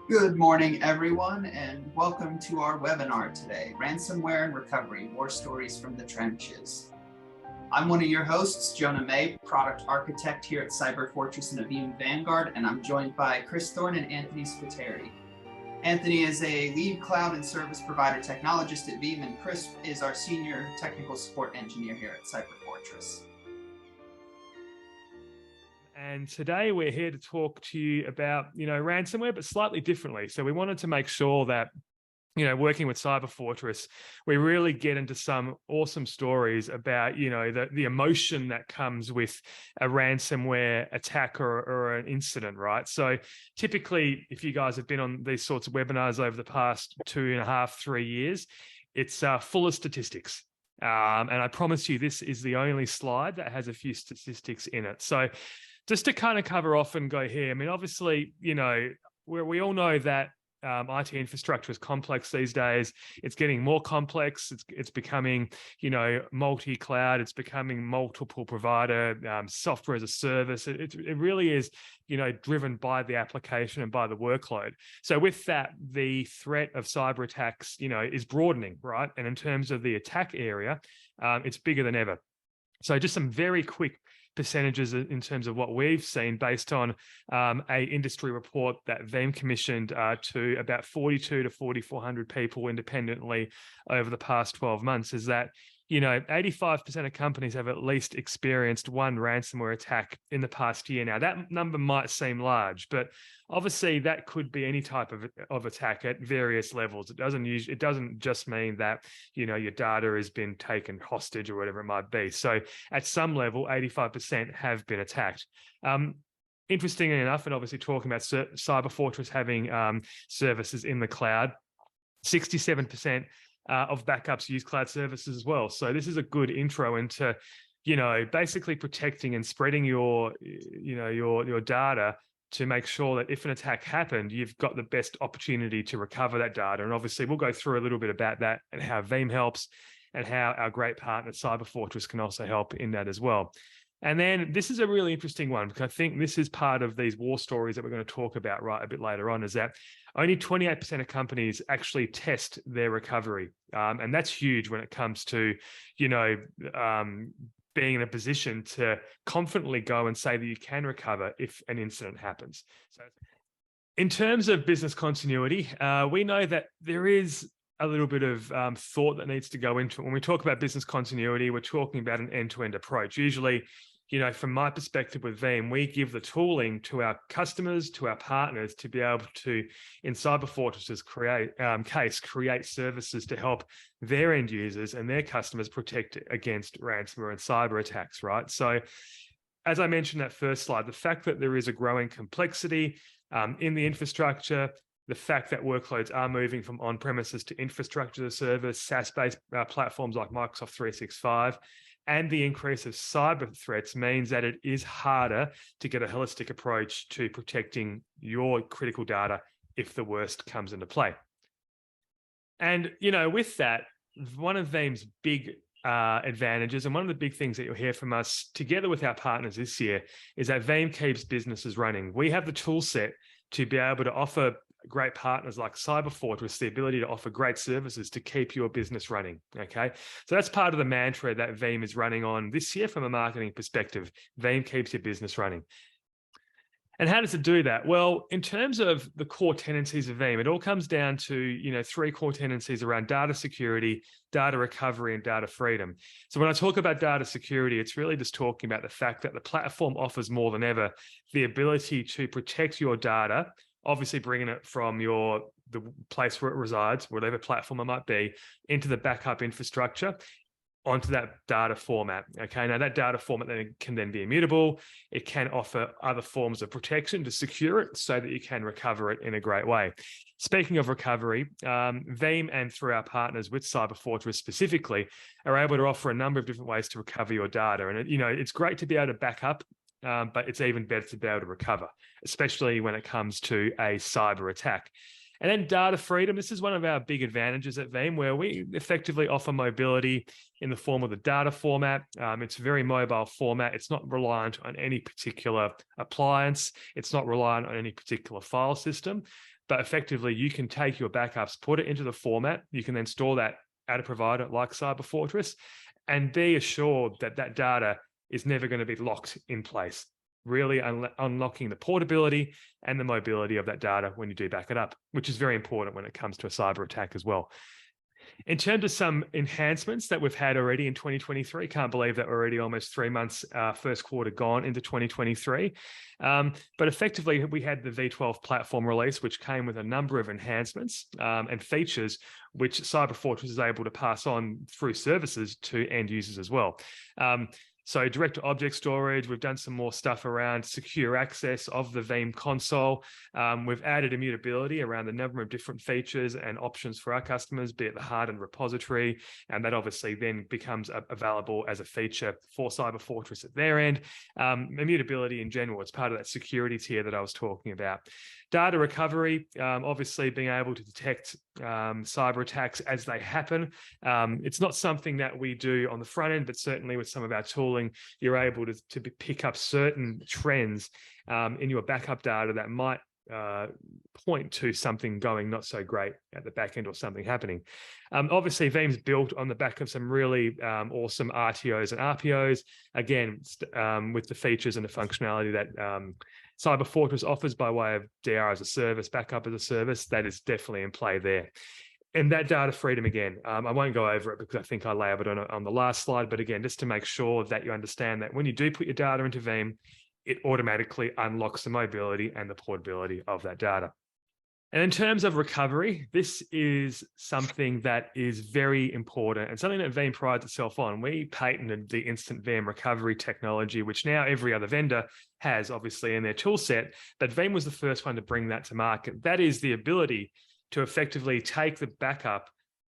Good morning, everyone, and welcome to our webinar today, Ransomware and Recovery, War Stories from the Trenches. I'm one of your hosts, Jonah May, Product Architect here at CyberFortress and Veeam Vanguard, and I'm joined by Chris Thorne and Anthony Spiteri. Anthony is a lead cloud and service provider technologist at Veeam, and Chris is our senior technical support engineer here at CyberFortress. And today we're here to talk to you about, ransomware, but slightly differently. So we wanted to make sure that, working with CyberFortress, we really get into some awesome stories about, the emotion that comes with a ransomware attack or an incident, right? So typically, if you guys have been on these sorts of webinars over the past 2.5, 3 years, it's full of statistics. And I promise you, this is the only slide that has a few statistics in it. So just to kind of cover off and go here, I mean, obviously, we all know that IT infrastructure is complex these days. It's getting more complex. It's becoming, multi-cloud. It's becoming multiple provider, software as a service. It really is, driven by the application and by the workload. So with that, the threat of cyber attacks, is broadening, right? And in terms of the attack area, it's bigger than ever. So just some very quick percentages in terms of what we've seen based on a industry report that Veeam commissioned to about 4,200 to 4,400 people independently over the past 12 months is that, 85% of companies have at least experienced one ransomware attack in the past year. Now, that number might seem large, but obviously that could be any type of attack at various levels. It doesn't just mean that, your data has been taken hostage or whatever it might be. So at some level, 85% have been attacked. Interestingly enough, and obviously talking about CyberFortress having services in the cloud, 67% of backups use cloud services as well. So this is a good intro into, basically protecting and spreading your data to make sure that if an attack happened, you've got the best opportunity to recover that data. And obviously we'll go through a little bit about that and how Veeam helps and how our great partner CyberFortress can also help in that as well. And then this is a really interesting one, because I think this is part of these war stories that we're going to talk about right a bit later on, is that only 28% of companies actually test their recovery. And that's huge when it comes to, being in a position to confidently go and say that you can recover if an incident happens. So in terms of business continuity, we know that there is a little bit of thought that needs to go into it. When we talk about business continuity, we're talking about an end-to-end approach. Usually, from my perspective with Veeam, we give the tooling to our customers, to our partners, to be able to, in CyberFortress's create services to help their end users and their customers protect against ransomware and cyber attacks, right? So as I mentioned that first slide, the fact that there is a growing complexity in the infrastructure, the fact that workloads are moving from on-premises to infrastructure as a service, SaaS-based platforms like Microsoft 365, and the increase of cyber threats means that it is harder to get a holistic approach to protecting your critical data if the worst comes into play. And, with that, one of Veeam's big advantages, and one of the big things that you'll hear from us together with our partners this year, is that Veeam keeps businesses running. We have the tool set to be able to offer great partners like CyberFortress the ability to offer great services to keep your business running, okay? So that's part of the mantra that Veeam is running on this year from a marketing perspective. Veeam keeps your business running. And how does it do that? Well, in terms of the core tendencies of Veeam, it all comes down to, 3 core tendencies around data security, data recovery, and data freedom. So when I talk about data security, it's really just talking about the fact that the platform offers more than ever the ability to protect your data, obviously bringing it from the place where it resides, whatever platform it might be, into the backup infrastructure, onto that data format. Okay, now that data format can then be immutable. It can offer other forms of protection to secure it so that you can recover it in a great way. Speaking of recovery, Veeam and through our partners with CyberFortress specifically are able to offer a number of different ways to recover your data. And it's great to be able to back up, but it's even better to be able to recover, especially when it comes to a cyber attack. And then data freedom. This is one of our big advantages at Veeam, where we effectively offer mobility in the form of the data format. It's a very mobile format. It's not reliant on any particular appliance. It's not reliant on any particular file system. but effectively you can take your backups, put it into the format. You can then store that at a provider like CyberFortress and be assured that that data is never going to be locked in place, really unlocking the portability and the mobility of that data when you do back it up, which is very important when it comes to a cyber attack as well. In terms of some enhancements that we've had already in 2023, can't believe that we're already almost 3 months, first quarter gone into 2023. But effectively, we had the V12 platform release, which came with a number of enhancements and features, which CyberFortress is able to pass on through services to end users as well. So direct to object storage, we've done some more stuff around secure access of the Veeam console. We've added immutability around the number of different features and options for our customers, be it the hardened repository, and that obviously then becomes available as a feature for CyberFortress at their end. Immutability in general, it's part of that security tier that I was talking about. Data recovery, obviously being able to detect cyber attacks as they happen. It's not something that we do on the front end, but certainly with some of our tooling, you're able to pick up certain trends in your backup data that might point to something going not so great at the back end or something happening. Obviously, Veeam's built on the back of some really awesome RTOs and RPOs, again, with the features and the functionality that CyberFortress offers by way of DR as a service, backup as a service. That is definitely in play there. And that data freedom again, I won't go over it because I think I labeled it on the last slide, but again, just to make sure that you understand that when you do put your data into Veeam, it automatically unlocks the mobility and the portability of that data. And in terms of recovery, this is something that is very important and something that Veeam prides itself on. We patented the instant VM recovery technology, which now every other vendor has, obviously, in their tool set, but Veeam was the first one to bring that to market. That is the ability to effectively take the backup,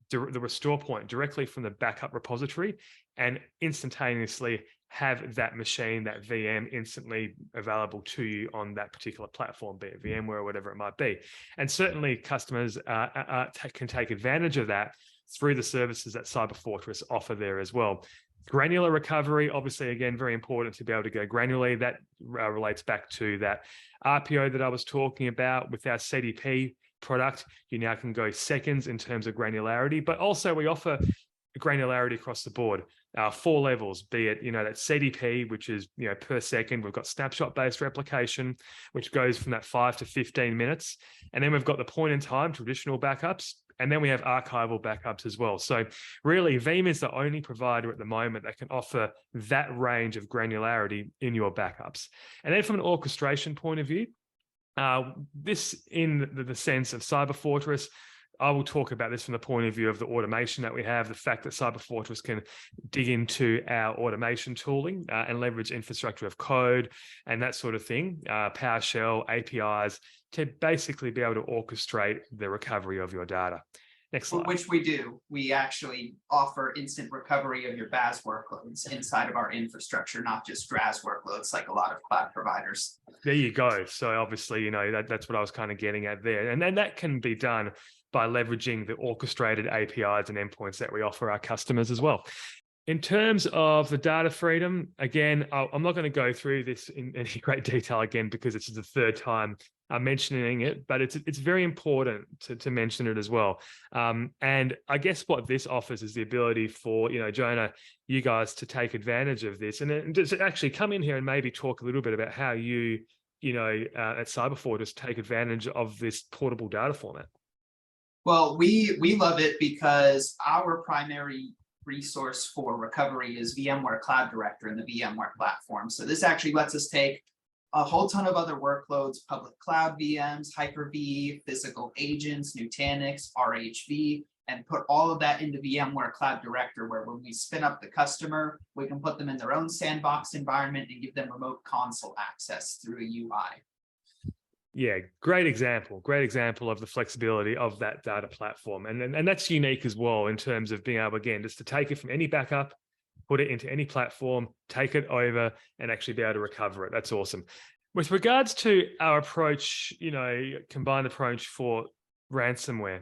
the restore point directly from the backup repository and instantaneously have that machine, that VM, instantly available to you on that particular platform, be it VMware or whatever it might be. And certainly customers can take advantage of that through the services that CyberFortress offer there as well. Granular recovery, obviously, again, very important to be able to go granularly. That relates back to that RPO that I was talking about with our CDP product. You now can go seconds in terms of granularity, but also we offer granularity across the board. 4 levels, be it, that CDP, which is, per second. We've got snapshot-based replication, which goes from that 5 to 15 minutes. And then we've got the point in time, traditional backups. And then we have archival backups as well. So really, Veeam is the only provider at the moment that can offer that range of granularity in your backups. And then from an orchestration point of view, this in the sense of CyberFortress, I will talk about this from the point of view of the automation that we have, the fact that CyberFortress can dig into our automation tooling and leverage infrastructure of code and that sort of thing, PowerShell, APIs, to basically be able to orchestrate the recovery of your data. Next slide. Which we do. We actually offer instant recovery of your BAS workloads inside of our infrastructure, not just DRAS workloads like a lot of cloud providers. There you go. So obviously, that's what I was kind of getting at there. And then that can be done by leveraging the orchestrated APIs and endpoints that we offer our customers as well. In terms of the data freedom, again, I'm not going to go through this in any great detail again, because it's the third time I'm mentioning it, but it's very important to mention it as well. And I guess what this offers is the ability for, Jonah, you guys to take advantage of this and to actually come in here and maybe talk a little bit about how you at CyberFortress take advantage of this portable data format. Well, we love it because our primary resource for recovery is VMware Cloud Director and the VMware platform. So this actually lets us take a whole ton of other workloads, public cloud VMs, Hyper-V, physical agents, Nutanix, RHV, and put all of that into VMware Cloud Director, where when we spin up the customer, we can put them in their own sandbox environment and give them remote console access through a UI. Yeah, great example of the flexibility of that data platform. And that's unique as well in terms of being able, again, just to take it from any backup, put it into any platform, take it over and actually be able to recover it. That's awesome. With regards to our approach, combined approach for ransomware,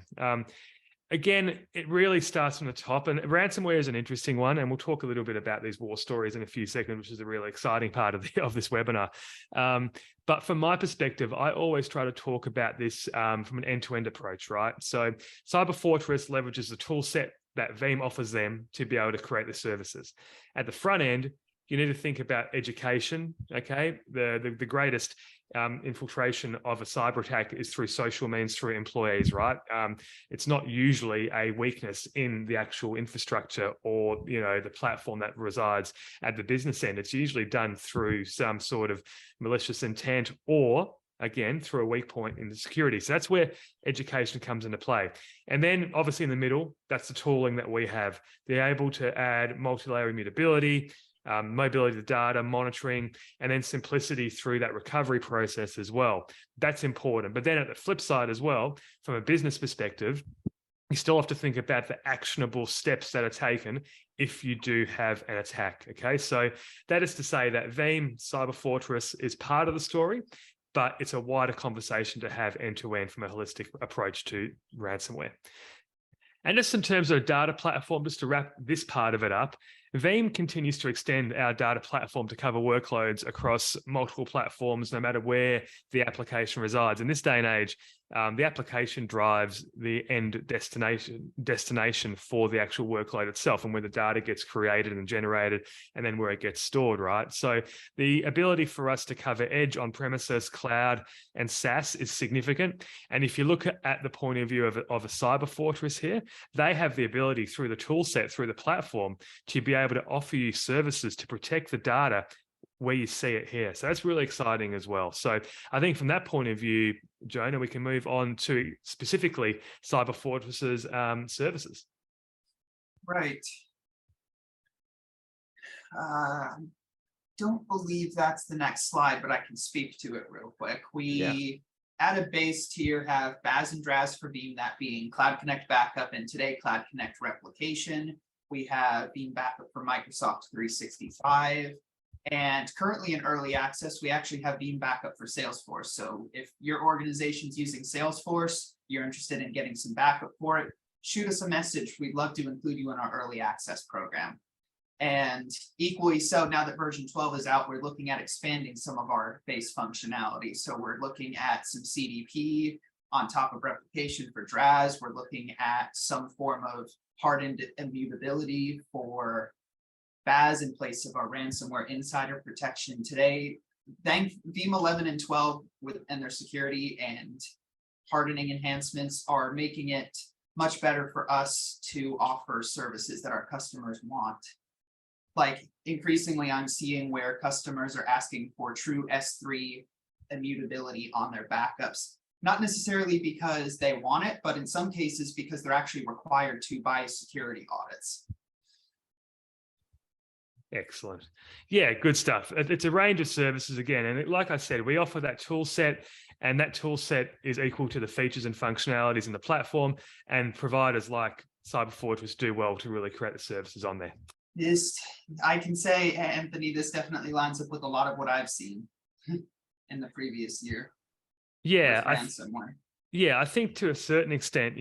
Again, it really starts from the top, and ransomware is an interesting one, and we'll talk a little bit about these war stories in a few seconds, which is a really exciting part of this webinar. But from my perspective, I always try to talk about this from an end-to-end approach, right? So Cyber Fortress leverages the tool set that Veeam offers them to be able to create the services. At the front end, you need to think about education, okay? The greatest infiltration of a cyber attack is through social means, through employees, right? It's not usually a weakness in the actual infrastructure or, the platform that resides at the business end. It's usually done through some sort of malicious intent or, again, through a weak point in the security. So that's where education comes into play. And then obviously in the middle, that's the tooling that we have. They're able to add multi-layer immutability, mobility of data, monitoring, and then simplicity through that recovery process as well. That's important. But then at the flip side as well, from a business perspective, you still have to think about the actionable steps that are taken if you do have an attack, okay? So that is to say that Veeam Cyber Fortress is part of the story, but it's a wider conversation to have end-to-end from a holistic approach to ransomware. And just in terms of data platform, just to wrap this part of it up, Veeam continues to extend our data platform to cover workloads across multiple platforms, no matter where the application resides. In this day and age, the application drives the end destination for the actual workload itself, and where the data gets created and generated, and then where it gets stored, right? So the ability for us to cover edge, on-premises, cloud, and SaaS is significant. And if you look at the point of view of a cyber fortress here, they have the ability through the tool set, through the platform, to be able to offer you services to protect the data where you see it here. So that's really exciting as well. So I think from that point of view, Jonah, we can move on to specifically Cyber Fortress's services. Right. Don't believe that's the next slide, but I can speak to it real quick. We, at a base tier, have BAS and DRAS for Veeam, that being Cloud Connect Backup, and today Cloud Connect Replication. We have Veeam Backup for Microsoft 365. And currently in early access, we actually have Veeam Backup for Salesforce. So if your organization's using Salesforce, you're interested in getting some backup for it, shoot us a message. We'd love to include you in our early access program. And equally so, now that version 12 is out, we're looking at expanding some of our base functionality. So we're looking at some CDP on top of replication for DRAS. We're looking at some form of hardened immutability for BAS in place of our ransomware insider protection. Today, thank Veeam 11 and 12 and their security and hardening enhancements are making it much better for us to offer services that our customers want. Like increasingly, I'm seeing where customers are asking for true S3 immutability on their backups, not necessarily because they want it, but in some cases because they're actually required to by security audits. Excellent. Yeah, good stuff. It's a range of services again. And like I said, we offer that tool set, and that tool set is equal to the features and functionalities in the platform, and providers like Cyber Fortress do well to really create the services on there. This, I can say, Anthony, this definitely lines up with a lot of what I've seen in the previous year. Yeah, ransomware. I think to a certain extent,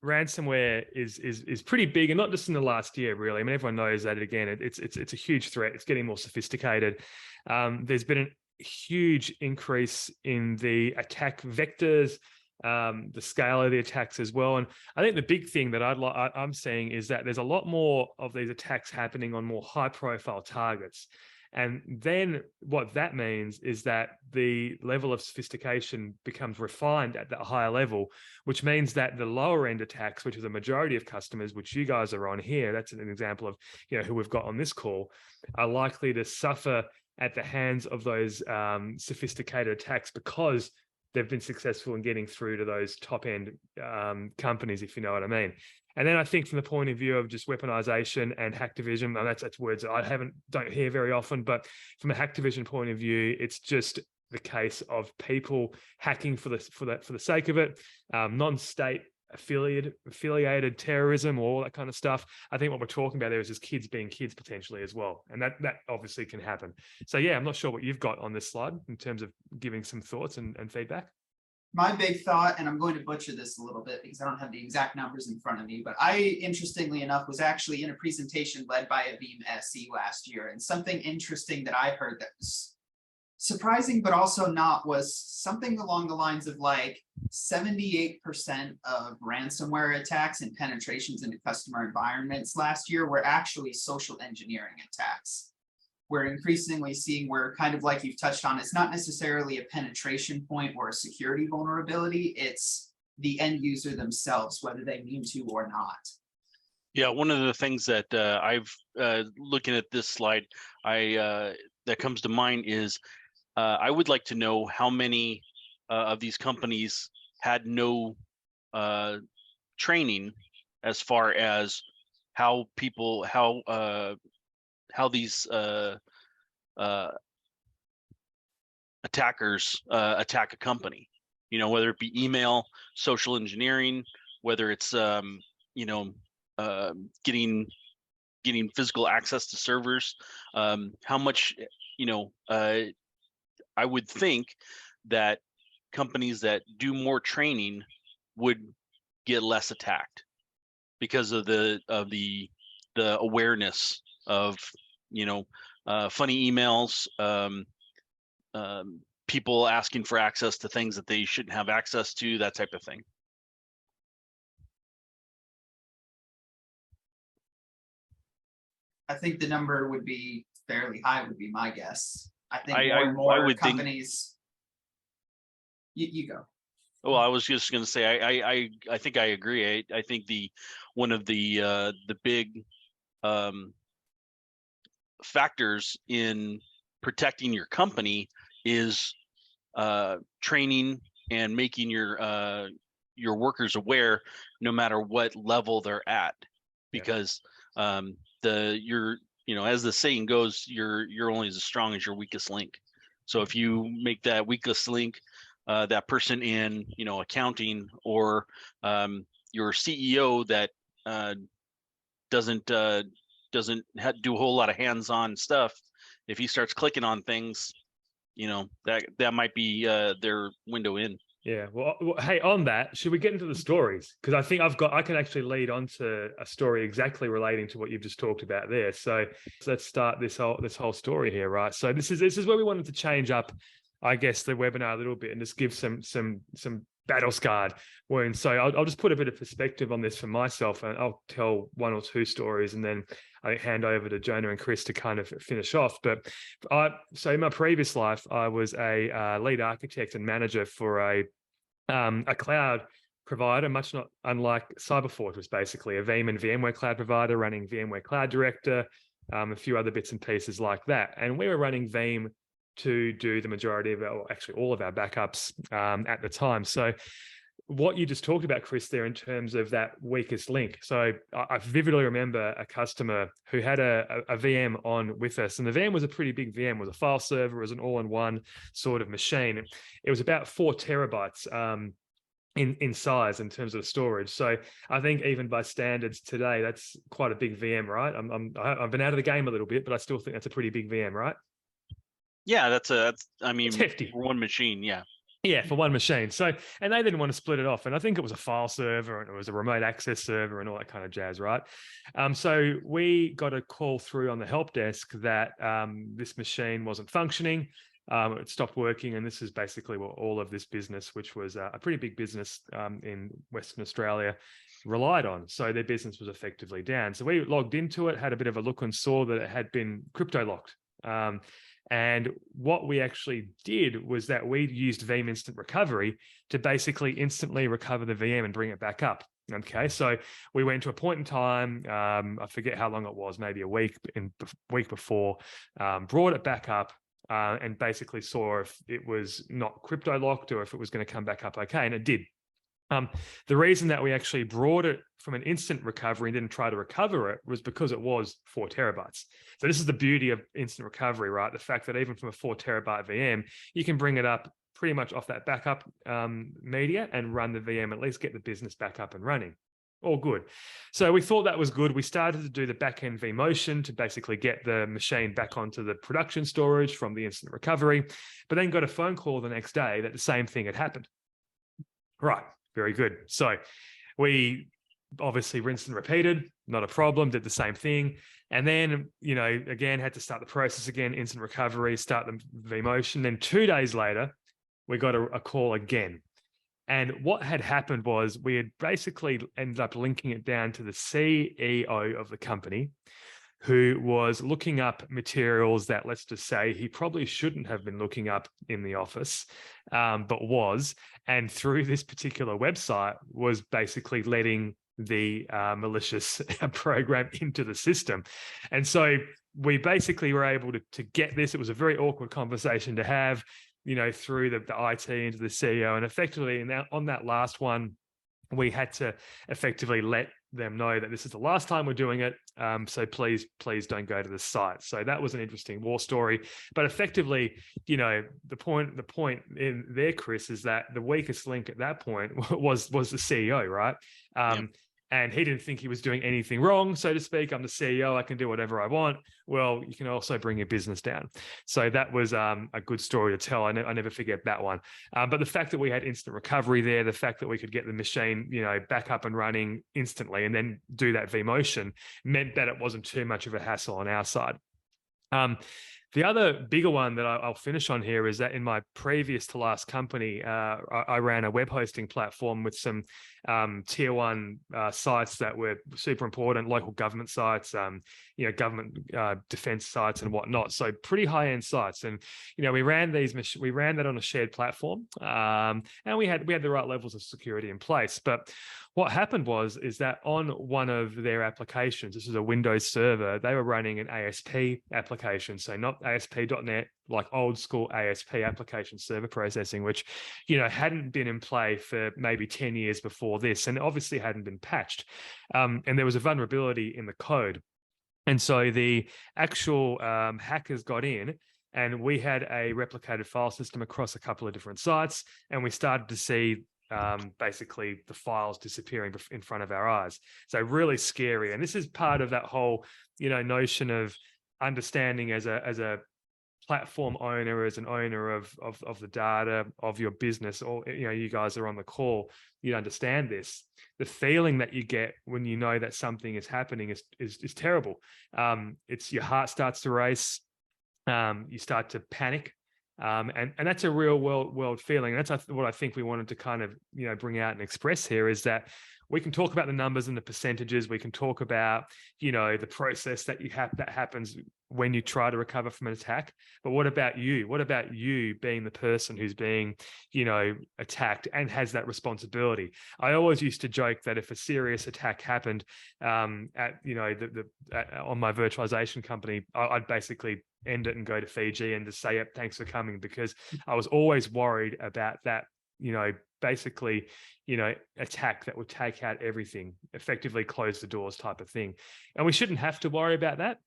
ransomware is pretty big, and not just in the last year, really. I mean, everyone knows that. Again, it's a huge threat. It's getting more sophisticated. There's been a huge increase in the attack vectors, the scale of the attacks as well. And I think the big thing that I'm seeing is that there's a lot more of these attacks happening on more high-profile targets. And then what that means is that the level of sophistication becomes refined at that higher level, which means that the lower end attacks, which is the majority of customers, which you guys are on here, that's an example of who we've got on this call, are likely to suffer at the hands of those sophisticated attacks because they've been successful in getting through to those top end companies, if you know what I mean. And then I think from the point of view of just weaponization and hacktivism, and that's words that I don't hear very often, but from a hacktivism point of view, it's just the case of people hacking for the sake of it, non-state affiliated terrorism, or all that kind of stuff. I think what we're talking about there is just kids being kids potentially as well, and that obviously can happen. So yeah, I'm not sure what you've got on this slide in terms of giving some thoughts and feedback. My big thought, and I'm going to butcher this a little bit because I don't have the exact numbers in front of me, but I, interestingly enough, was actually in a presentation led by a Veeam SE last year. And something interesting that I heard that was surprising, but also not, was something along the lines of like 78% of ransomware attacks and penetrations into customer environments last year were actually social engineering attacks. We're increasingly seeing where, kind of like you've touched on, it's not necessarily a penetration point or a security vulnerability, it's the end user themselves, whether they mean to or not. Yeah, one of the things that I've looking at this slide, that comes to mind is I would like to know how many of these companies had no training as far as how these attackers attack a company. You know, whether it be email, social engineering, whether it's getting physical access to servers. How much, I would think that companies that do more training would get less attacked because of the awareness of funny emails, people asking for access to things that they shouldn't have access to, that type of thing. I think the number would be fairly high, would be my guess. I think more I and more would companies. You go. Well, I was just going to say, I think I agree. I think one of the big factors in protecting your company is training and making your workers aware, no matter what level they're at, because as the saying goes, you're only as strong as your weakest link. So if you make that weakest link that person in accounting, or your CEO that doesn't do a whole lot of hands-on stuff, if he starts clicking on things, that might be their window in. Yeah. Well, hey, on that, should we get into the stories? Because I think I can actually lead on to a story exactly relating to what you've just talked about there. So let's start this whole story here, right? So this is where we wanted to change up, I guess, the webinar a little bit and just give some battle scarred wounds. So I'll just put a bit of perspective on this for myself, and I'll tell one or two stories, and then I hand over to Jonah and Chris to kind of finish off. But so in my previous life, I was a lead architect and manager for a cloud provider, much not unlike CyberFortress, basically a Veeam and VMware cloud provider running VMware Cloud Director, a few other bits and pieces like that. And we were running Veeam to do the majority of actually all of our backups at the time. So what you just talked about, Chris, there in terms of that weakest link. So I vividly remember a customer who had a VM on with us, and the VM was a pretty big VM. It was a file server, it was an all-in-one sort of machine. It was about 4 terabytes in size in terms of storage. So I think even by standards today, that's quite a big VM, right? I've been out of the game a little bit, but I still think that's a pretty big VM, right? Yeah, it's hefty for one machine. Yeah, for one machine. So, and they didn't want to split it off. And I think it was a file server and it was a remote access server and all that kind of jazz, right? So we got a call through on the help desk that this machine wasn't functioning. It stopped working. And this is basically what all of this business, which was a pretty big business in Western Australia, relied on. So their business was effectively down. So we logged into it, had a bit of a look, and saw that it had been crypto locked. And what we actually did was that we used Veeam Instant Recovery to basically instantly recover the VM and bring it back up. Okay, so we went to a point in time, I forget how long it was, maybe a week before, brought it back up and basically saw if it was not crypto locked or if it was going to come back up okay, and it did. The reason that we actually brought it from an instant recovery and didn't try to recover it was because it was 4 terabytes. So this is the beauty of instant recovery, right? The fact that even from a 4 terabyte VM, you can bring it up pretty much off that backup media and run the VM, at least get the business back up and running. All good. So we thought that was good. We started to do the back-end vMotion to basically get the machine back onto the production storage from the instant recovery, but then got a phone call the next day that the same thing had happened. Right. Very good. So we obviously rinsed and repeated, not a problem, did the same thing. And then, again, had to start the process again, instant recovery, start the vMotion. Then 2 days later, we got a call again. And what had happened was we had basically ended up linking it down to the CEO of the company, who was looking up materials that, let's just say, he probably shouldn't have been looking up in the office, but was. And through this particular website was basically letting the malicious program into the system. And so we basically were able to get this. It was a very awkward conversation to have, through the IT into the CEO. And effectively, on that last one, we had to effectively let them know that this is the last time we're doing it. So please don't go to the site. So that was an interesting war story. But effectively, the point in there, Chris, is that the weakest link at that point was the CEO, right? Yep. And he didn't think he was doing anything wrong, so to speak. I'm the CEO, I can do whatever I want. Well, you can also bring your business down. So that was a good story to tell. I never forget that one. But the fact that we had instant recovery there, the fact that we could get the machine, back up and running instantly and then do that vMotion meant that it wasn't too much of a hassle on our side. The other bigger one that I'll finish on here is that in my previous to last company, I ran a web hosting platform with some tier 1 sites that were super important, local government sites, government defense sites and whatnot. So pretty high end sites. And, we ran that on a shared platform, and we had the right levels of security in place. But what happened is that on one of their applications, this is a Windows server, they were running an ASP application. So not ASP.NET, like old school ASP application server processing, which, hadn't been in play for maybe 10 years before this, and obviously hadn't been patched. And there was a vulnerability in the code. And so the actual hackers got in, and we had a replicated file system across a couple of different sites, and we started to see basically the files disappearing in front of our eyes. So really scary. And this is part of that whole, notion of understanding as a platform owner, as an owner of the data of your business, or you guys are on the call, you understand this. The feeling that you get when you know that something is happening is terrible. It's your heart starts to race. You start to panic. And that's a real world feeling. And that's what I think we wanted to kind of, bring out and express here, is that we can talk about the numbers and the percentages. We can talk about, the process that happens when you try to recover from an attack. But what about you? What about you being the person who's being, attacked and has that responsibility? I always used to joke that if a serious attack happened on my virtualization company, I'd basically end it and go to Fiji and just say, yep, thanks for coming, because I was always worried about that, basically, attack that would take out everything, effectively close the doors type of thing. And we shouldn't have to worry about that.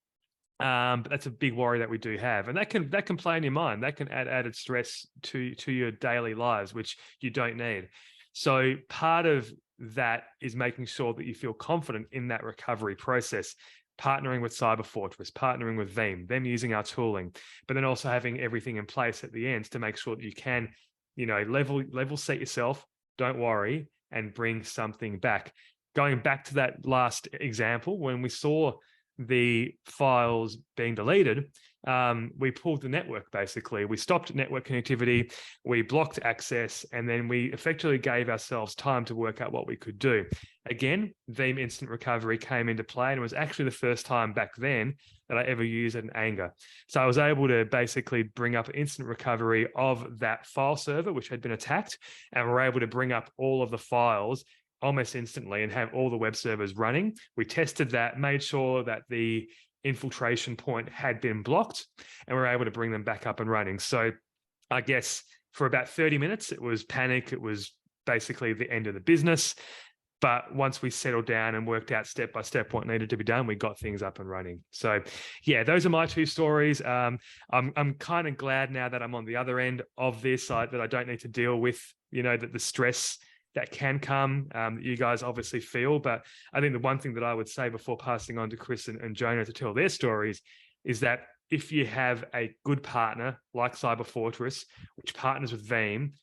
But that's a big worry that we do have. And that can play in your mind. That can add added stress to your daily lives, which you don't need. So part of that is making sure that you feel confident in that recovery process, partnering with CyberFortress, partnering with Veeam, them using our tooling, but then also having everything in place at the end to make sure that you can, level set yourself, don't worry, and bring something back. Going back to that last example, when we saw the files being deleted, we pulled the network, basically. We stopped network connectivity, we blocked access, and then we effectively gave ourselves time to work out what we could do. Again, Veeam Instant Recovery came into play, and it was actually the first time back then that I ever used it in anger. So I was able to basically bring up instant recovery of that file server, which had been attacked, and we're able to bring up all of the files almost instantly and have all the web servers running. We tested that, made sure that the infiltration point had been blocked, and we're able to bring them back up and running. So I guess for about 30 minutes, it was panic. It was basically the end of the business. But once we settled down and worked out step by step what needed to be done, we got things up and running. So yeah, those are my two stories. I'm kind of glad now that I'm on the other end of this, that I don't need to deal with, the stress that can come, that you guys obviously feel. But I think the one thing that I would say before passing on to Chris and Jonah to tell their stories is that if you have a good partner like CyberFortress, which partners with Veeam,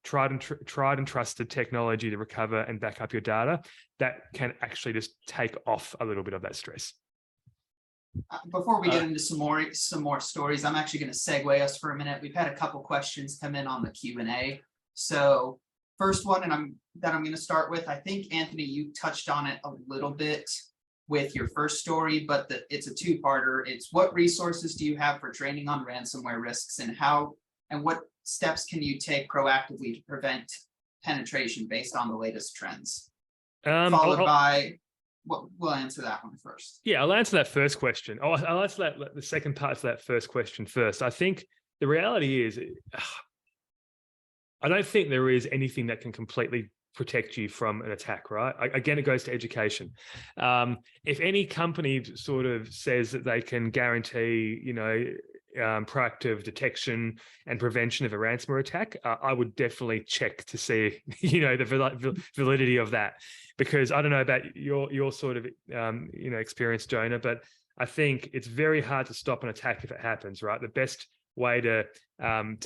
tried and trusted technology to recover and back up your data, that can actually just take off a little bit of that stress. Before we get into some more stories, I'm actually going to segue us for a minute. We've had a couple questions come in on the Q&A. So first one, I'm going to start with, I think, Anthony, you touched on it a little bit with your first story, but it's a two-parter. It's what resources do you have for training on ransomware risks, and what steps can you take proactively to prevent penetration based on the latest trends? Followed by, we'll answer that one first. Yeah, I'll answer that first question. I'll answer the second part of that first question first. I think the reality is, I don't think there is anything that can completely protect you from an attack, right? Again, it goes to education. If any company sort of says that they can guarantee, proactive detection and prevention of a ransomware attack, I would definitely check to see, the validity of that, because I don't know about your sort of, experience, Jonah, but I think it's very hard to stop an attack if it happens, right? The best way to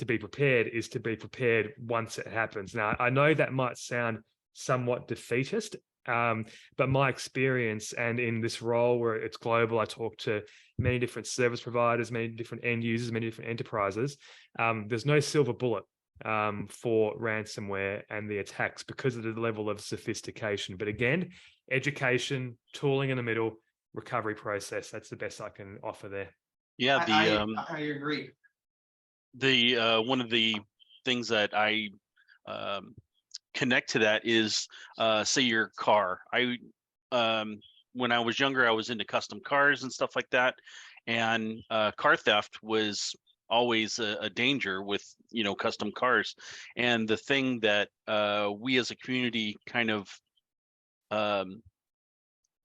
be prepared is to be prepared once it happens. Now, I know that might sound somewhat defeatist, but my experience, and in this role where it's global, I talk to many different service providers, many different end users, many different enterprises. There's no silver bullet for ransomware and the attacks because of the level of sophistication. But again, education, tooling in the middle, recovery process, that's the best I can offer there. Yeah, I agree. One of the things that I connect to that is, say your car. When I was younger, I was into custom cars and stuff like that, and car theft was always a danger with custom cars. And the thing that we as a community kind of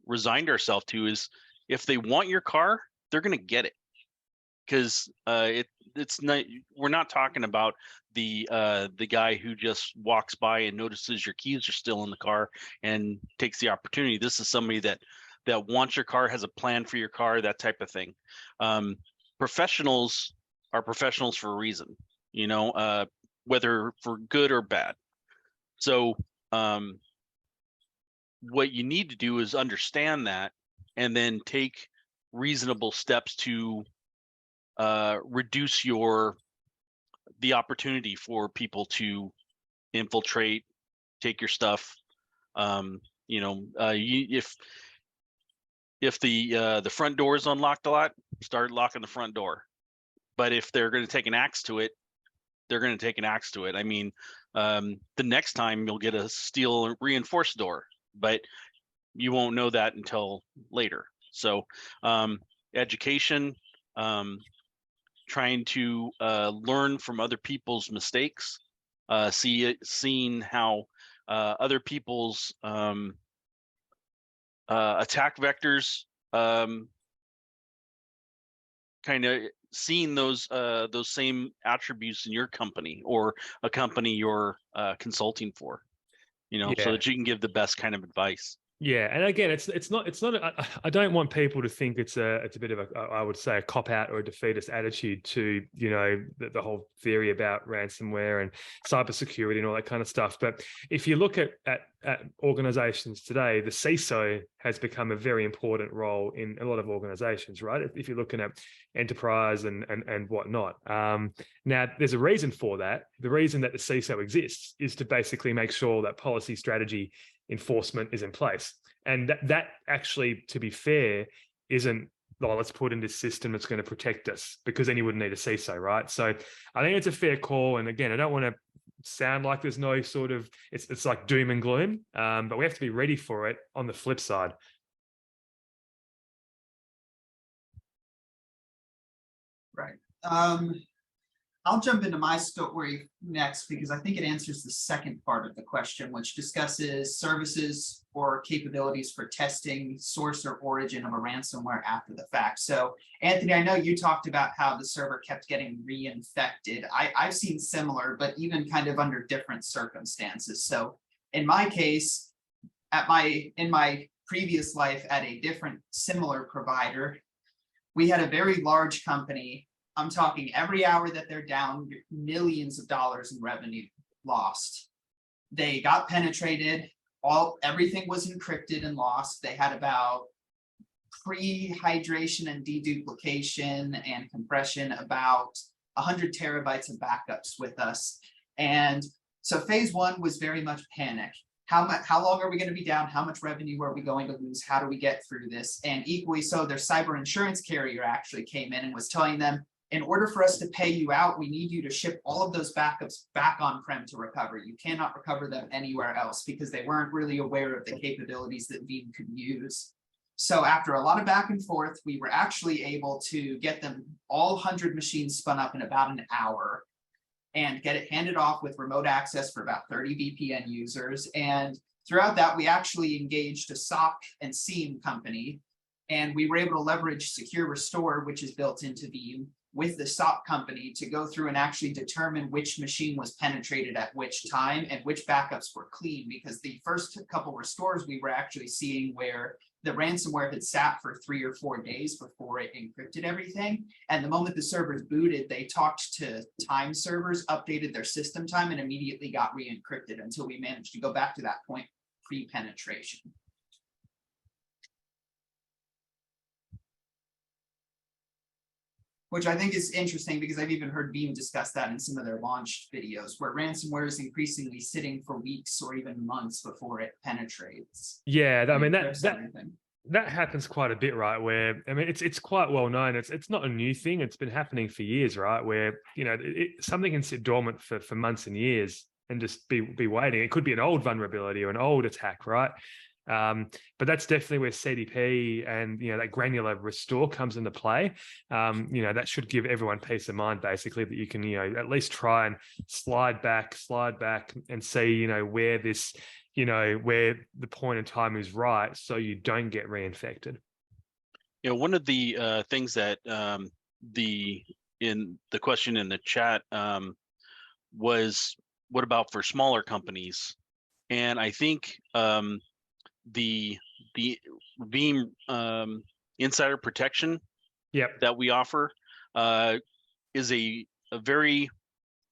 resigned ourselves to is, if they want your car, they're going to get it, because it's not. We're not talking about the guy who just walks by and notices your keys are still in the car and takes the opportunity. This is somebody that wants your car, has a plan for your car, that type of thing. Professionals are professionals for a reason, whether for good or bad. So what you need to do is understand that, and then take reasonable steps to reduce the opportunity for people to infiltrate, take your stuff. If the front door is unlocked a lot, start locking the front door. But if they're going to take an axe to it, they're going to take an axe to it. I mean, the next time you'll get a steel reinforced door, but you won't know that until later. So education, trying to learn from other people's mistakes, seeing how other people's attack vectors, kind of seeing those same attributes in your company or a company you're consulting for, so that you can give the best kind of advice. Yeah, and again, it's not. I don't want people to think it's a bit of I would say a cop out or a defeatist attitude to the whole theory about ransomware and cybersecurity and all that kind of stuff. But if you look at organizations today, the CISO has become a very important role in a lot of organizations, right? If you're looking at enterprise and whatnot. Now, there's a reason for that. The reason that the CISO exists is to basically make sure that policy, strategy, enforcement is in place. And that actually, to be fair, isn't, let's put in this system that's going to protect us, because then you wouldn't need a CISO, right? So I think it's a fair call. And again, I don't want to sound like there's no sort of, it's like doom and gloom, but we have to be ready for it on the flip side. Right. I'll jump into my story next, because I think it answers the second part of the question, which discusses services or capabilities for testing source or origin of a ransomware after the fact. So, Anthony, I know you talked about how the server kept getting reinfected. I've seen similar, but even kind of under different circumstances. So, in my case, in my previous life at a different similar provider, we had a very large company. I'm talking every hour that they're down, millions of dollars in revenue lost. They got penetrated. Everything was encrypted and lost. They had about pre-hydration and deduplication and compression about 100 terabytes of backups with us. And so phase one was very much panic. How long are we going to be down? How much revenue are we going to lose? How do we get through this? And equally so, their cyber insurance carrier actually came in and was telling them, in order for us to pay you out, we need you to ship all of those backups back on-prem to recover. You cannot recover them anywhere else, because they weren't really aware of the capabilities that Veeam could use. So after a lot of back and forth, we were actually able to get them all 100 machines spun up in about an hour and get it handed off with remote access for about 30 VPN users. And throughout that, we actually engaged a SOC and SIEM company, and we were able to leverage Secure Restore, which is built into Veeam, with the SOC company to go through and actually determine which machine was penetrated at which time and which backups were clean, because the first couple restores we were actually seeing where the ransomware had sat for 3 or 4 days before it encrypted everything. And the moment the servers booted, they talked to time servers, updated their system time, and immediately got re-encrypted until we managed to go back to that point pre-penetration. Which I think is interesting, because I've even heard Veeam discuss that in some of their launch videos, where ransomware is increasingly sitting for weeks or even months before it penetrates. Yeah, I mean that happens quite a bit, right? Where I mean, it's quite well known. It's not a new thing. It's been happening for years, right? Where something can sit dormant for months and years and just be waiting. It could be an old vulnerability or an old attack, right? But that's definitely where CDP and that granular restore comes into play. That should give everyone peace of mind, basically, that you can at least try and slide back and see where this where the point in time is right, so you don't get reinfected. One of the things that in the question in the chat was, what about for smaller companies? And I think the Veeam insider protection that we offer is a very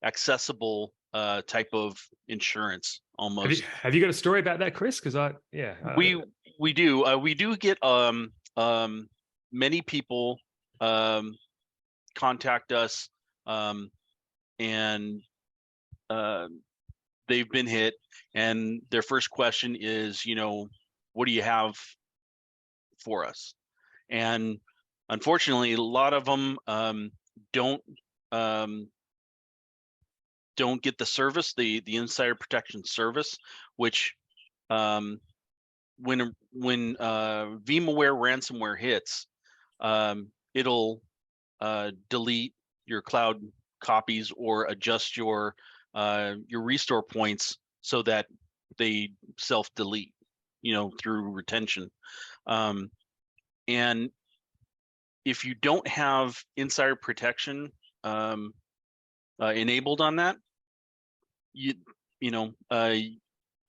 accessible type of insurance almost. Have you got a story about that, Chris? Because we do get many people contact us and they've been hit, and their first question is, what do you have for us? And unfortunately, a lot of them don't get the service, the insider protection service, which when Veeam-aware ransomware hits, it'll delete your cloud copies or adjust your restore points so that they self-delete, through retention. And if you don't have insider protection enabled on that, it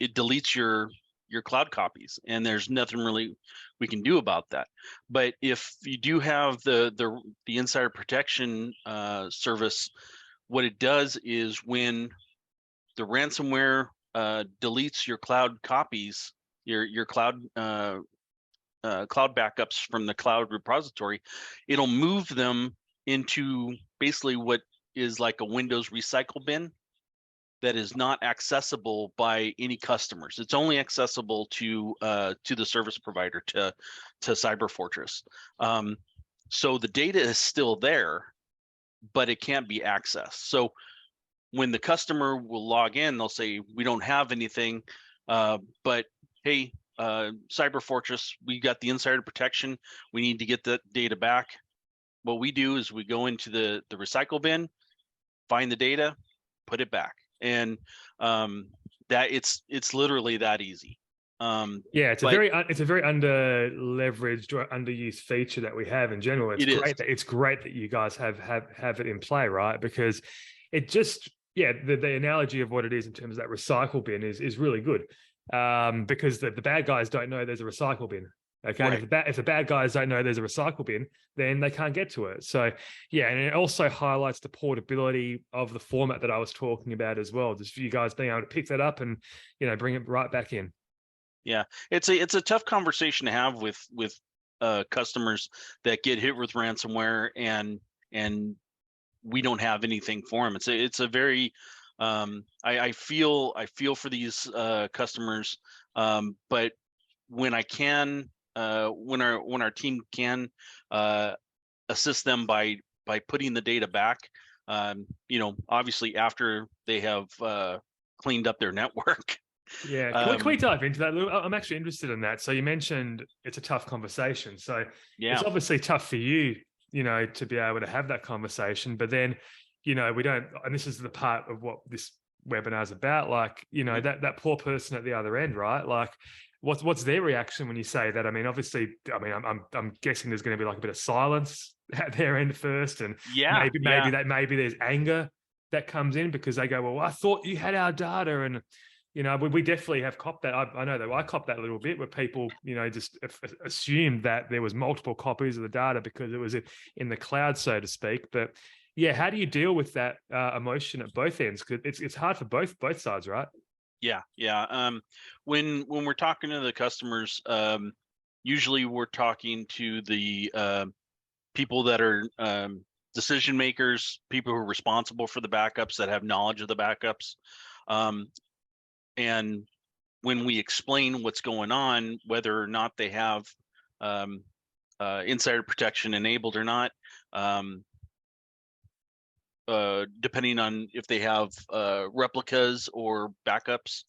deletes your cloud copies, and there's nothing really we can do about that. But if you do have the insider protection service, what it does is when the ransomware deletes your cloud copies, your cloud cloud backups from the cloud repository, it'll move them into basically what is like a Windows recycle bin that is not accessible by any customers. It's only accessible to the service provider, to CyberFortress. So the data is still there, but it can't be accessed. So when the customer will log in, they'll say, we don't have anything, but hey, CyberFortress, we got the insider protection. We need to get that data back. What we do is we go into the recycle bin, find the data, put it back. And that it's literally that easy. It's a very under leveraged or underused feature that we have in general. It's great that you guys have it in play, right? Because it just the analogy of what it is in terms of that recycle bin is really good, because the bad guys don't know there's a recycle bin. Okay. And if the bad guys don't know there's a recycle bin, then they can't get to it. So yeah, and it also highlights the portability of the format that I was talking about as well. Just for you guys being able to pick that up and, bring it right back in. Yeah, it's a tough conversation to have with customers that get hit with ransomware and we don't have anything for them. It's a very I feel for these customers, but when I can when our team can assist them by putting the data back, obviously after they have cleaned up their network. Yeah, can we dive into that a little? I'm actually interested in that. So you mentioned it's a tough conversation. So Yeah, it's obviously tough for you, to be able to have that conversation. But then, we don't, and this is the part of what this webinar is about. Like, that poor person at the other end, right? Like, what's their reaction when you say that? I mean, obviously, I'm guessing there's going to be like a bit of silence at their end first, and yeah, maybe there's anger that comes in because they go, well, I thought you had our data, and we definitely have copped that. I know that I copped that a little bit where people, just assumed that there was multiple copies of the data because it was in the cloud, so to speak. But yeah, how do you deal with that emotion at both ends? Because it's hard for both sides, right? Yeah. When we're talking to the customers, usually we're talking to the people that are decision makers, people who are responsible for the backups, that have knowledge of the backups. And when we explain what's going on, whether or not they have insider protection enabled or not, depending on if they have replicas or backups,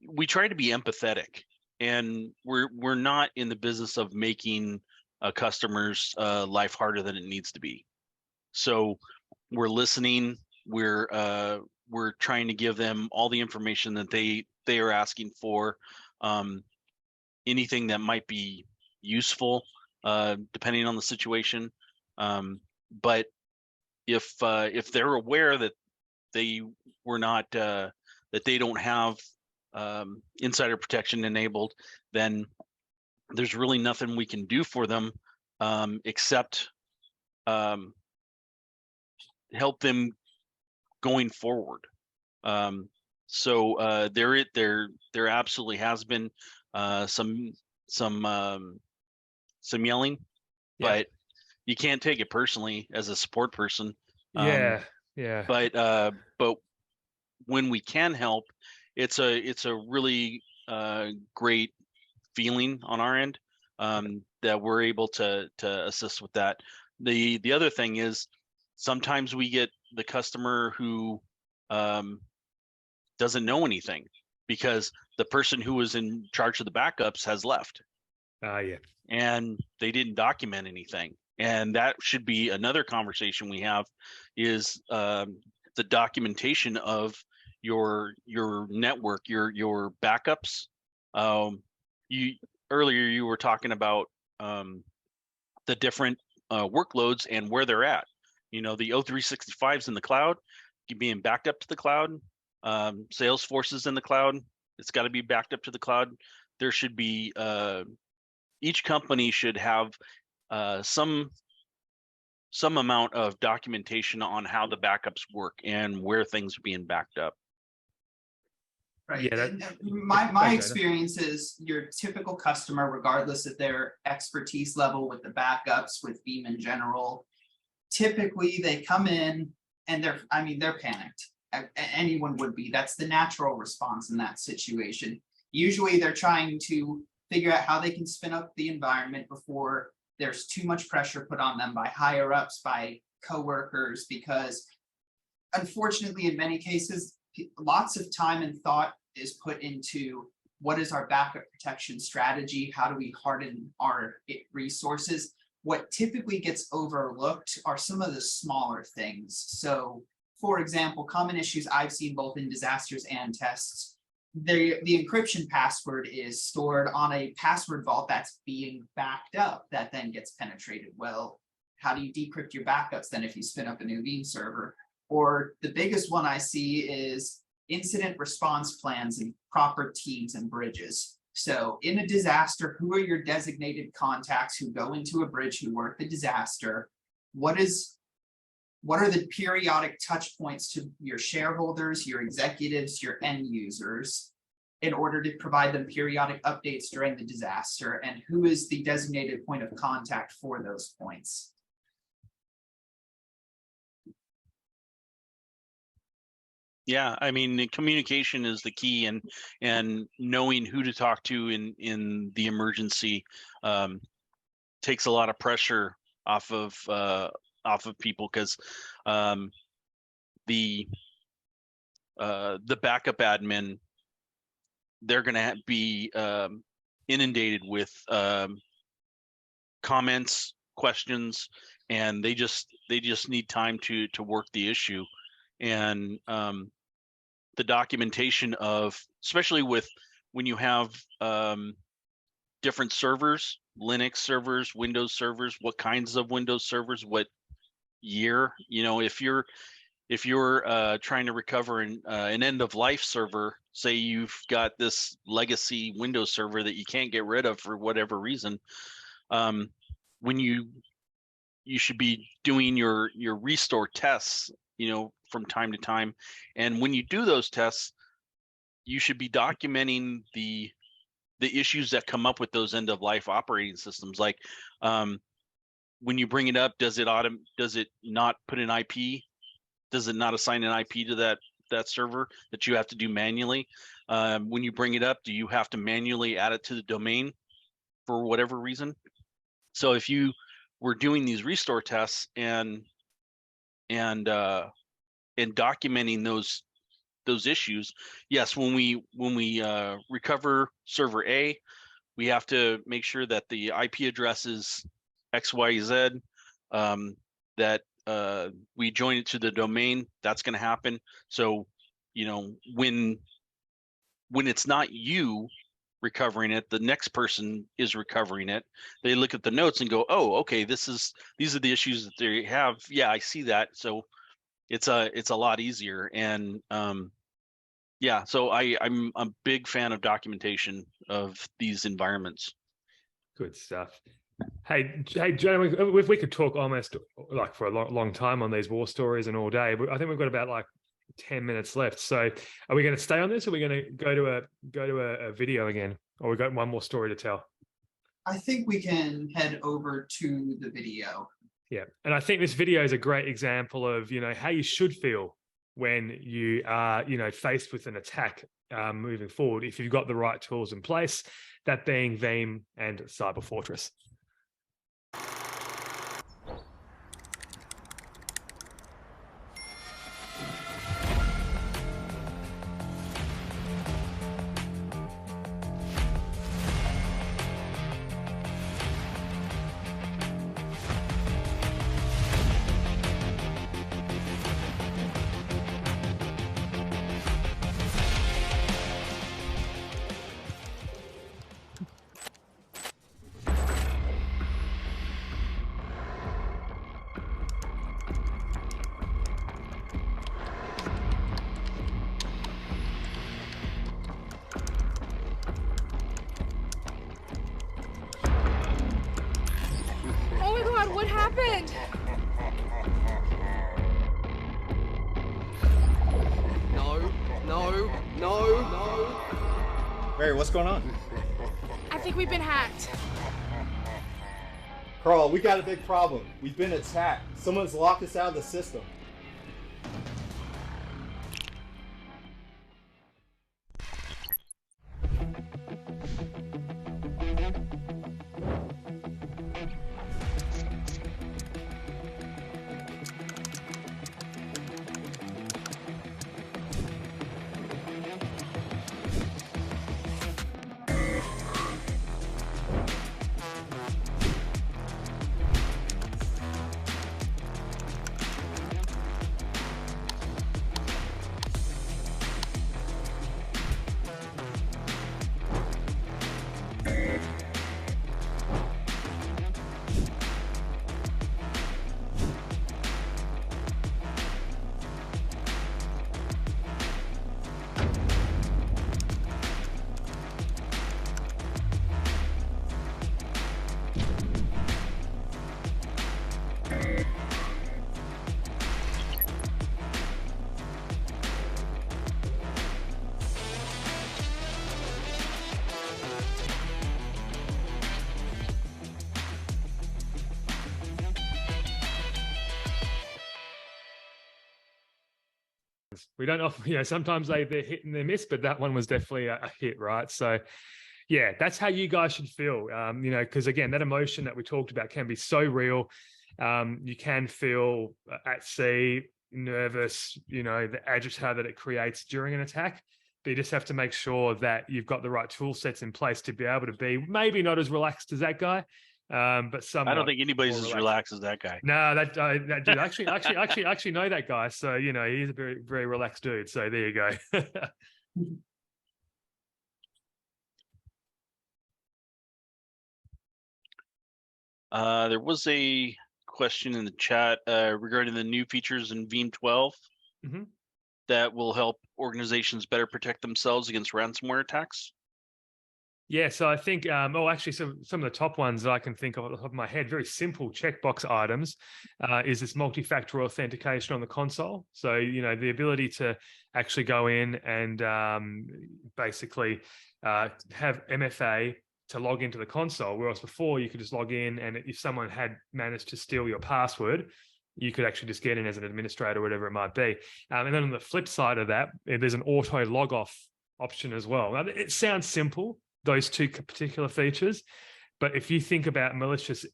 we try to be empathetic, and we're not in the business of making a customer's life harder than it needs to be. So we're listening. We're trying to give them all the information that they are asking for, anything that might be useful, depending on the situation. But if they're aware that they were not that they don't have insider protection enabled, then there's really nothing we can do for them except help them going forward. So there absolutely has been some yelling, but you can't take it personally as a support person. Yeah. But when we can help, it's a really great feeling on our end, that we're able to assist with that. The other thing is sometimes we get the customer who doesn't know anything because the person who was in charge of the backups has left. And they didn't document anything. And that should be another conversation we have, is the documentation of your network, your backups. Earlier you were talking about the different workloads and where they're at. The O365's in the cloud, being backed up to the cloud. Salesforce is in the cloud. It's got to be backed up to the cloud. There should be each company should have some amount of documentation on how the backups work and where things are being backed up. Right. Yeah, my experience is your typical customer, regardless of their expertise level with the backups, with Veeam in general, typically they come in and they're panicked. Anyone would be. That's the natural response in that situation. Usually they're trying to figure out how they can spin up the environment before there's too much pressure put on them by higher ups, by coworkers, because unfortunately, in many cases, lots of time and thought is put into what is our backup protection strategy? How do we harden our resources? What typically gets overlooked are some of the smaller things. So, for example, common issues I've seen both in disasters and tests, the encryption password is stored on a password vault that's being backed up that then gets penetrated. Well, how do you decrypt your backups then if you spin up a new Veeam server? Or the biggest one I see is incident response plans and proper teams and bridges. So in a disaster, who are your designated contacts who go into a bridge, who work the disaster? What are the periodic touch points to your shareholders, your executives, your end users, in order to provide them periodic updates during the disaster? And who is the designated point of contact for those points? Yeah, I mean, communication is the key, and knowing who to talk to in the emergency takes a lot of pressure off of people, because the backup admin, they're going to be inundated with comments, questions, and they just need time to work the issue. And the documentation of, especially when you have different servers, Linux servers, Windows servers, what kinds of Windows servers, what year, if you're trying to recover an end of life server, say you've got this legacy Windows server that you can't get rid of for whatever reason, when you should be doing your restore tests, from time to time. And when you do those tests, you should be documenting the issues that come up with those end of life operating systems. Like when you bring it up, does it not put an IP? Does it not assign an IP to that server that you have to do manually? When you bring it up, do you have to manually add it to the domain for whatever reason? So if you were doing these restore tests and documenting those issues, yes, when we recover server A, we have to make sure that the IP address is XYZ, that we join it to the domain. That's going to happen. So when it's not you recovering it, the next person is recovering it. They look at the notes and go, oh, okay, these are the issues that they have. Yeah, I see that. So it's a lot easier. And yeah, so I'm a big fan of documentation of these environments. Good stuff. Hey, gentlemen, if we could talk almost like for a long time on these war stories and all day, but I think we've got about like 10 minutes left. So are we going to stay on this, or are we going to go to a video again, or we got one more story to tell? I think we can head over to the video. Yeah, and I think this video is a great example of how you should feel when you are faced with an attack moving forward, if you've got the right tools in place, that being Veeam and Cyber Fortress. What happened? No. Mary, what's going on? I think we've been hacked. Carl, we got a big problem. We've been attacked. Someone's locked us out of the system. We don't often, sometimes they're hit and they miss, but that one was definitely a hit, right? So yeah, that's how you guys should feel, because again, that emotion that we talked about can be so real. You can feel at sea, nervous, the agita that it creates during an attack. But you just have to make sure that you've got the right tool sets in place to be able to be maybe not as relaxed as that guy, but somewhat. I don't think anybody's as relaxed as that guy. No, that dude actually know that guy. So he's a very, very relaxed dude. So there you go. There was a question in the chat regarding the new features in Veeam 12 that will help organizations better protect themselves against ransomware attacks. Yeah, so I think, actually, some of the top ones that I can think of off the top of my head, very simple checkbox items, is this multi-factor authentication on the console. So, the ability to actually go in and basically have MFA to log into the console, whereas before you could just log in, and if someone had managed to steal your password, you could actually just get in as an administrator, whatever it might be. And then on the flip side of that, there's an auto log off option as well. Now, it sounds simple, those two particular features, but if you think about malicious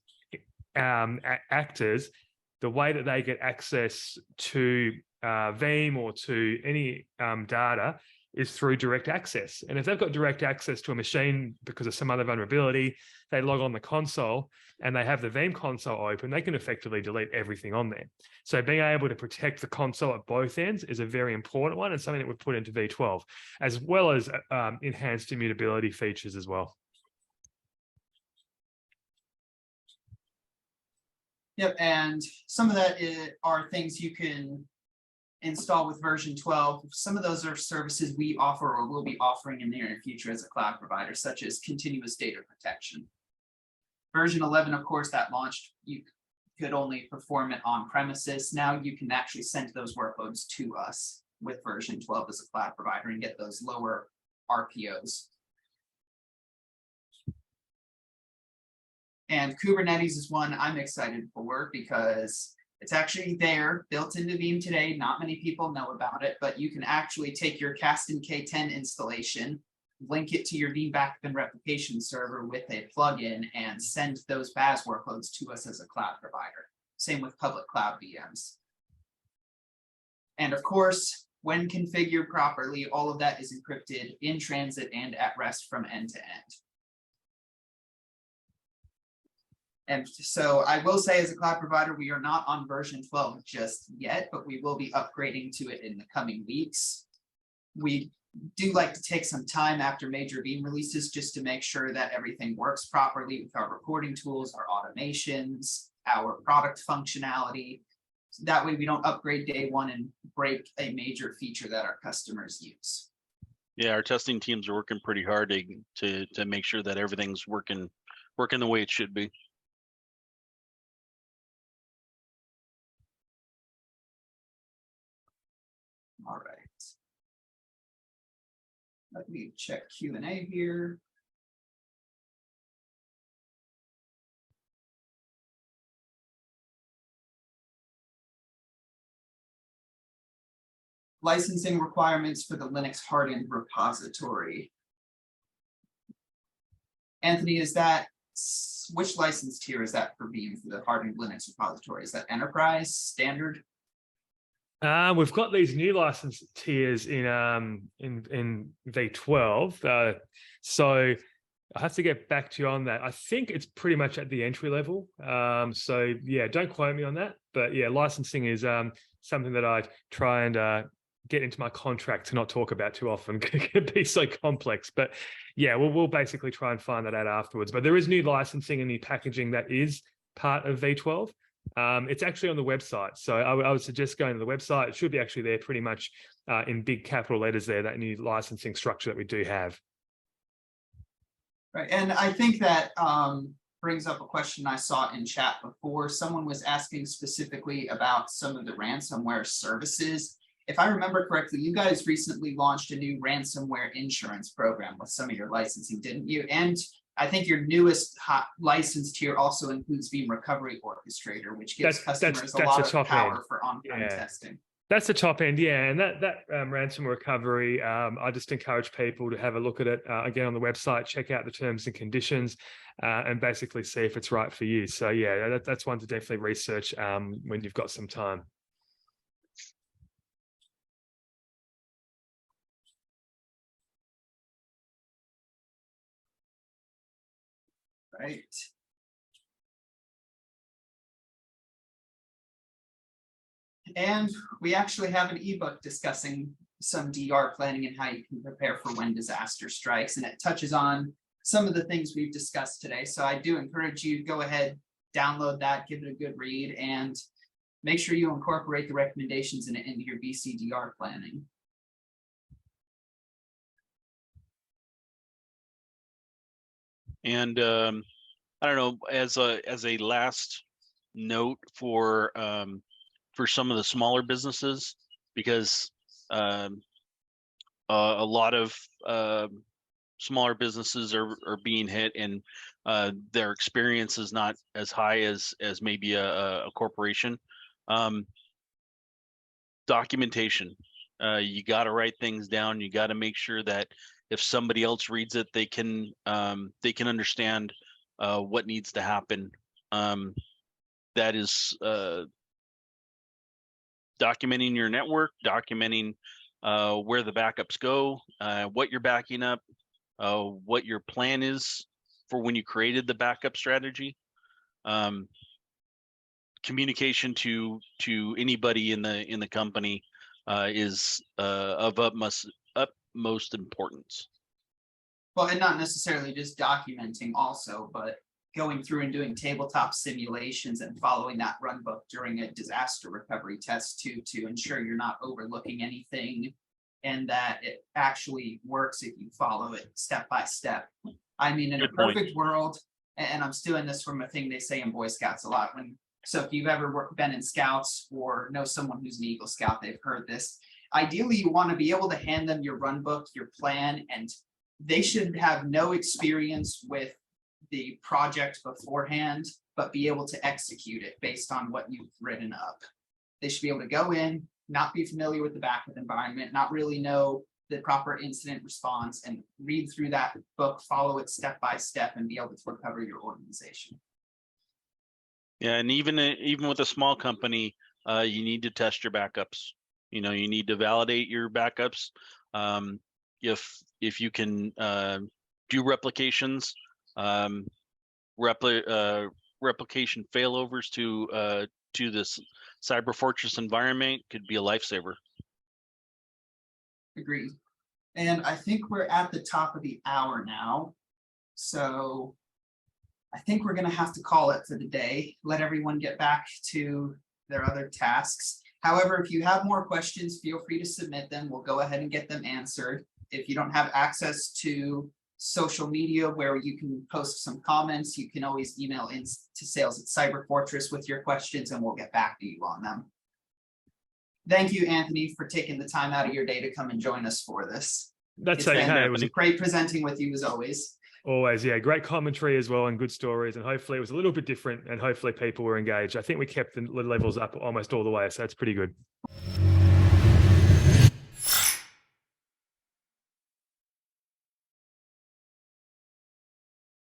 actors, the way that they get access to Veeam or to any data is through direct access. And if they've got direct access to a machine because of some other vulnerability, they log on the console and they have the Veeam console open, they can effectively delete everything on there. So being able to protect the console at both ends is a very important one, and something that we've put into V12, as well as enhanced immutability features as well. Yep, and some of that are things you can install with version 12. Some of those are services we offer or will be offering in the near future as a cloud provider, such as continuous data protection. Version 11, of course, that launched, you could only perform it on premises. Now you can actually send those workloads to us with version 12 as a cloud provider and get those lower RPOs. And Kubernetes is one I'm excited for because it's actually there, built into Veeam today. Not many people know about it, but you can actually take your Kasten K10 installation, link it to your Veeam backup and replication server with a plugin, and send those BAS workloads to us as a cloud provider. Same with public cloud VMs. And of course, when configured properly, all of that is encrypted in transit and at rest from end to end. And so I will say, as a cloud provider, we are not on version 12 just yet, but we will be upgrading to it in the coming weeks. We do like to take some time after major Veeam releases just to make sure that everything works properly with our reporting tools, our automations, our product functionality. That way we don't upgrade day one and break a major feature that our customers use. Yeah, our testing teams are working pretty hard to make sure that everything's working the way it should be. All right. Let me check Q&A here. Licensing requirements for the Linux hardened repository. Anthony, is that, which license tier is that for Veeam for the hardened Linux repository? Is that enterprise, standard? We've got these new license tiers in V12. So I have to get back to you on that. I think it's pretty much at the entry level. So yeah, don't quote me on that. But yeah, licensing is something that I try and get into my contract to not talk about too often. It can be so complex. But yeah, we'll basically try and find that out afterwards. But there is new licensing and new packaging that is part of V12. It's actually on the website. So I would suggest going to the website. It should be actually there pretty much in big capital letters there, that new licensing structure that we do have. Right, and I think that brings up a question I saw in chat before. Someone was asking specifically about some of the ransomware services. If I remember correctly, you guys recently launched a new ransomware insurance program with some of your licensing, didn't you? And I think your newest license tier also includes Veeam Recovery Orchestrator, which gives customers a lot of power for on-prem testing. That's the top end, yeah. And that ransom recovery, I just encourage people to have a look at it again on the website, check out the terms and conditions, and basically see if it's right for you. So yeah, that's one to definitely research when you've got some time. Right. And we actually have an ebook discussing some DR planning and how you can prepare for when disaster strikes. And it touches on some of the things we've discussed today. So I do encourage you to go ahead, download that, give it a good read, and make sure you incorporate the recommendations into your BCDR planning. And I don't know, as a last note for some of the smaller businesses, because a lot of smaller businesses are being hit, and their experience is not as high as maybe a corporation. Documentation. You got to write things down. You got to make sure that if somebody else reads it, they can understand what needs to happen. That is documenting your network, documenting where the backups go, what you're backing up, what your plan is for when you created the backup strategy. Communication to anybody in the company is of utmost importance. Well, and not necessarily just documenting also, but going through and doing tabletop simulations and following that run book during a disaster recovery test to ensure you're not overlooking anything and that it actually works if you follow it step by step. I mean, in a perfect world, and I'm stealing this from a thing they say in Boy Scouts a lot. So if you've ever been in Scouts or know someone who's an Eagle Scout, they've heard this. Ideally, you want to be able to hand them your run book, your plan, and they should have no experience with the project beforehand, but be able to execute it based on what you've written up. They should be able to go in, not be familiar with the backup environment, not really know the proper incident response, and read through that book, follow it step by step, and be able to recover your organization. Yeah, and even with a small company, you need to test your backups. You need to validate your backups. If you can do replications, replication failovers to this Cyber Fortress environment could be a lifesaver. Agreed. And I think we're at the top of the hour now. So I think we're going to have to call it for the day, let everyone get back to their other tasks. However, if you have more questions, feel free to submit them. We'll go ahead and get them answered. If you don't have access to social media where you can post some comments, you can always email in to sales@cyberfortress with your questions and we'll get back to you on them. Thank you, Anthony, for taking the time out of your day to come and join us for this. That's okay. It was great presenting with you as always. Always, yeah. Great commentary as well and good stories. And hopefully it was a little bit different and hopefully people were engaged. I think we kept the levels up almost all the way. So that's pretty good.